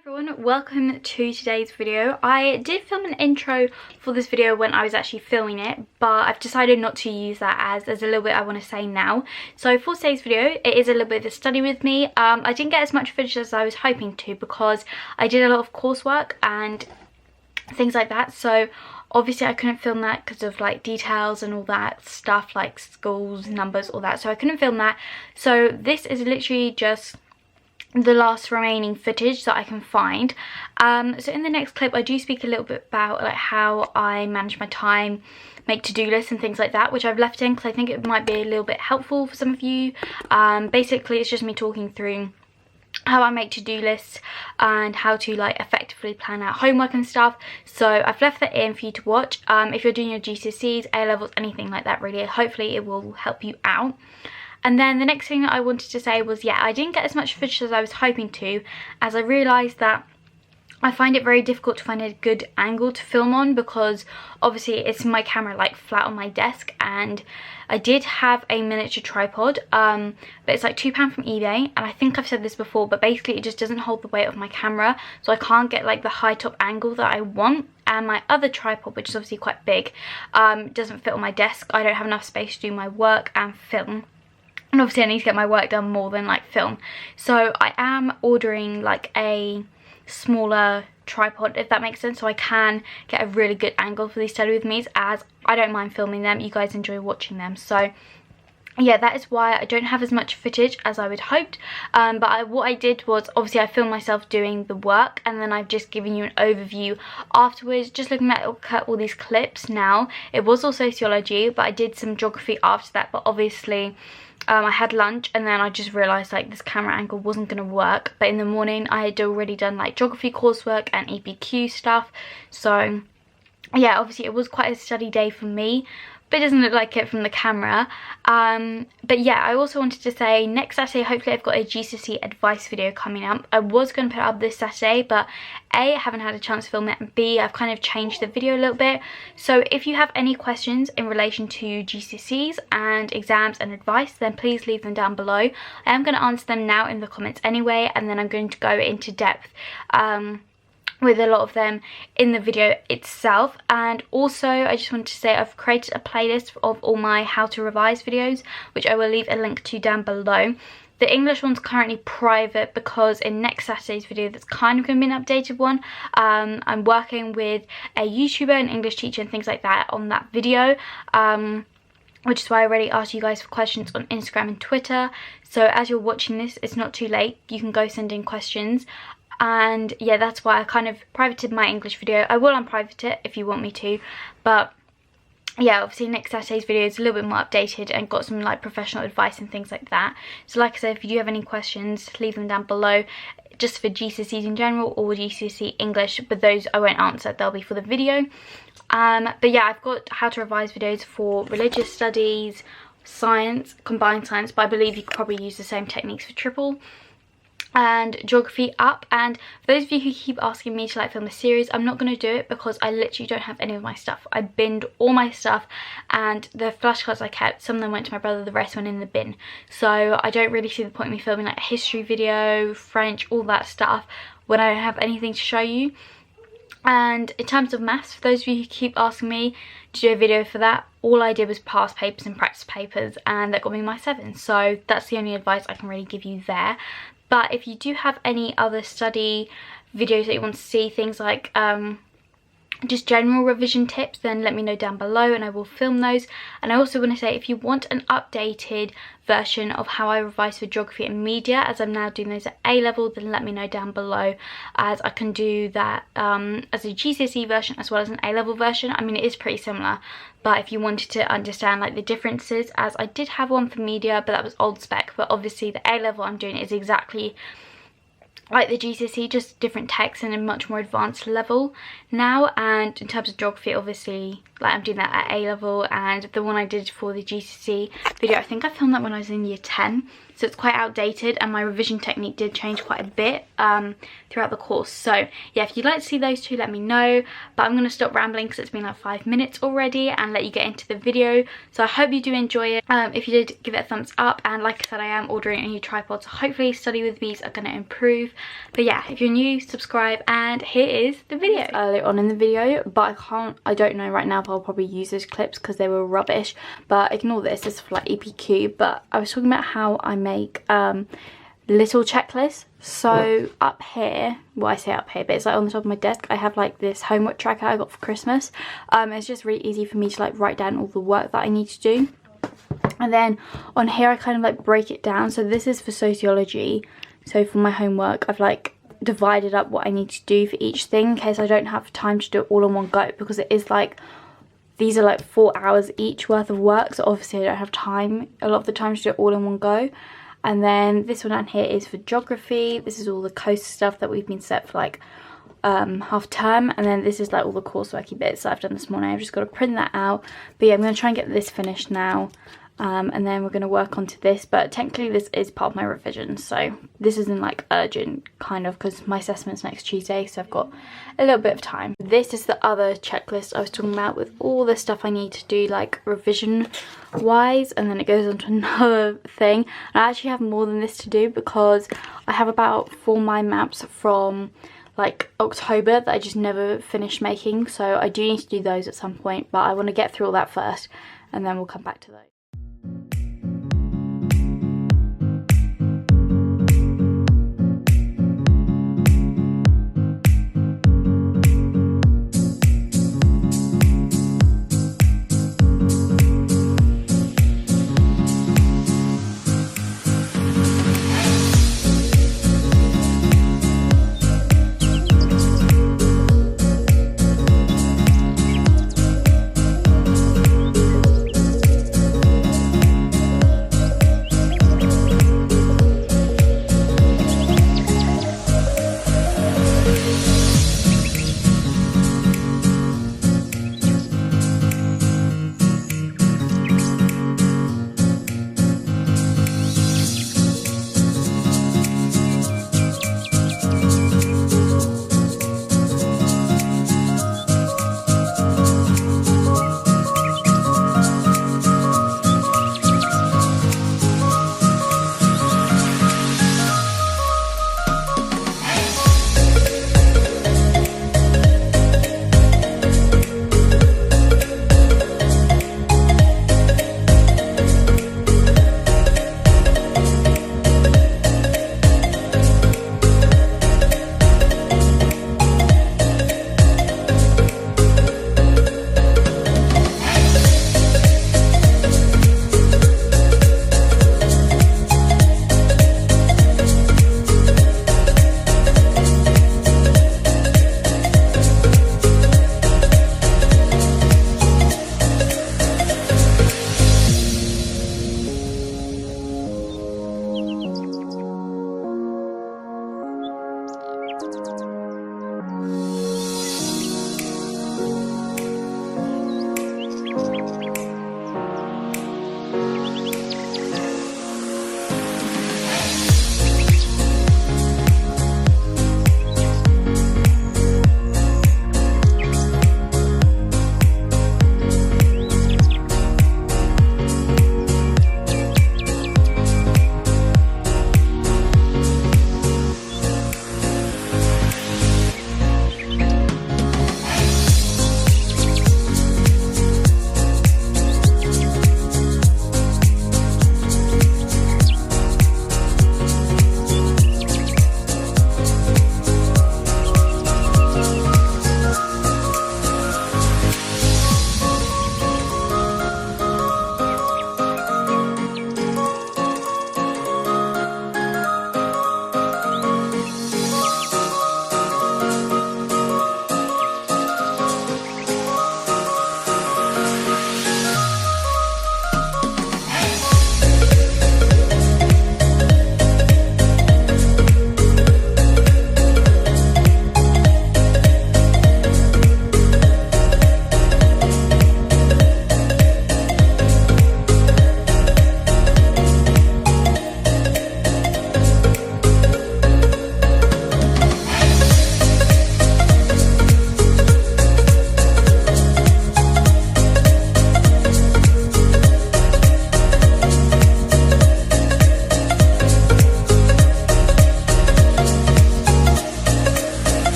Everyone, welcome to today's video. I did film an intro for this video when I was actually filming it, but I've decided not to use that as there's a little bit I want to say now. So for today's video, it is a little bit of a study with me. I didn't get as much footage as I was hoping to because I did a lot of coursework and things like that. So obviously I couldn't film that because of like details and all that stuff, like schools, numbers, all that. So I couldn't film that. So this is literally just the last remaining footage that I can find. So in the next clip I do speak a little bit about like how I manage my time, make to-do lists and things like that, which I've left in because I think it might be a little bit helpful for some of you. Basically it's just me talking through how I make to-do lists and how to like effectively plan out homework and stuff. So I've left that in for you to watch. If you're doing your GCSEs, A-levels, anything like that really, hopefully it will help you out. And then the next thing that I wanted to say was, yeah, I didn't get as much footage as I was hoping to, as I realised that I find it very difficult to find a good angle to film on because obviously it's my camera like flat on my desk, and I did have a miniature tripod, but it's like £2 from eBay, and I think I've said this before, but basically it just doesn't hold the weight of my camera, so I can't get like the high top angle that I want. And my other tripod, which is obviously quite big, doesn't fit on my desk. I don't have enough space to do my work and film. And obviously I need to get my work done more than like film. So I am ordering like a smaller tripod, if that makes sense, so I can get a really good angle for these study with me's, as I don't mind filming them. You guys enjoy watching them. So yeah, that is why I don't have as much footage as I would hoped. But what I did was, obviously I filmed myself doing the work, and then I've just given you an overview afterwards, just looking at all these clips now. It was all sociology, but I did some geography after that, but obviously I had lunch and then I just realised like this camera angle wasn't going to work. But in the morning I had already done like geography coursework and EPQ stuff. So yeah, obviously it was quite a study day for me, but it doesn't look like it from the camera. But yeah, I also wanted to say next Saturday hopefully I've got a GCSE advice video coming up. I was going to put it up this Saturday, but A, I haven't had a chance to film it, and B, I've kind of changed the video a little bit. So if you have any questions in relation to GCSEs and exams and advice, then please leave them down below. I am going to answer them now in the comments anyway, and then I'm going to go into depth with a lot of them in the video itself. And also I just wanted to say I've created a playlist of all my how to revise videos, which I will leave a link to down below. The English one's currently private because in next Saturday's video that's kind of going to be an updated one. I'm working with a YouTuber, an English teacher and things like that on that video, which is why I already asked you guys for questions on Instagram and Twitter. So as you're watching this, it's not too late, you can go send in questions. And yeah, that's why I kind of privated my English video. I will unprivate it if you want me to, but yeah, obviously next Saturday's video is a little bit more updated and got some like professional advice and things like that. So like I said, if you do have any questions, leave them down below, just for GCSEs in general or GCSE English, but those I won't answer, they'll be for the video. But yeah, I've got how to revise videos for religious studies, science, combined science, but I believe you could probably use the same techniques for triple, and geography up. And for those of you who keep asking me to like film a series, I'm not going to do it because I literally don't have any of my stuff. I binned all my stuff, and the flashcards I kept, some of them went to my brother, the rest went in the bin. So I don't really see the point of me filming like a history video, French, all that stuff when I don't have anything to show you. And in terms of maths, for those of you who keep asking me to do a video for that, all I did was past papers and practice papers, and that got me my 7. So that's the only advice I can really give you there. But if you do have any other study videos that you want to see, things like just general revision tips, then let me know down below and I will film those. And I also want to say, if you want an updated version of how I revise for geography and media, as I'm now doing those at A level, then let me know down below, as I can do that as a GCSE version as well as an A level version. I mean, it is pretty similar, but if you wanted to understand like the differences, as I did have one for media, but that was old spec, but obviously the A level I'm doing is exactly like the GCSE, just different text and a much more advanced level now. And in terms of geography, obviously like I'm doing that at A level, and the one I did for the GCSE video, I think I filmed that when I was in year 10, so it's quite outdated, and my revision technique did change quite a bit throughout the course. So yeah, if you'd like to see those two, let me know, but I'm going to stop rambling because it's been like 5 minutes already, and let you get into the video. So I hope you do enjoy it. If you did, give it a thumbs up, and like I said, I am ordering a new tripod, so hopefully study with me's are going to improve. But yeah, if you're new, subscribe, and here is the video. Earlier on in the video, but I don't know right now if I'll probably use those clips because they were rubbish, but ignore this is for like EPQ. But I was talking about how I make little checklists. So up here, well, I say up here, but it's like on the top of my desk, I have like this homework tracker I got for Christmas. It's just really easy for me to like write down all the work that I need to do, and then on here I kind of like break it down. So this is for sociology, so for my homework I've like divided up what I need to do for each thing in case I don't have time to do it all in one go, because it is like, these are like 4 hours each worth of work, so obviously I don't have time a lot of the time to do it all in one go. And then this one down here is for geography. This is all the coast stuff that we've been set for like half term, and then this is like all the courseworky bits that I've done this morning. I've just got to print that out. But yeah, I'm going to try and get this finished now. And then we're going to work onto this, but technically this is part of my revision, so this isn't like urgent kind of, because my assessment's next Tuesday, so I've got a little bit of time. This is the other checklist I was talking about with all the stuff I need to do like revision wise, and then it goes on to another thing. And I actually have more than this to do because I have about 4 mind maps from like October that I just never finished making, so I do need to do those at some point, but I want to get through all that first and then we'll come back to those.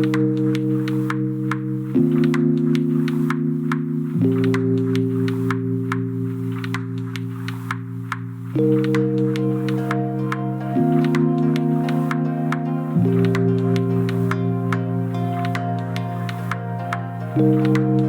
Thank you.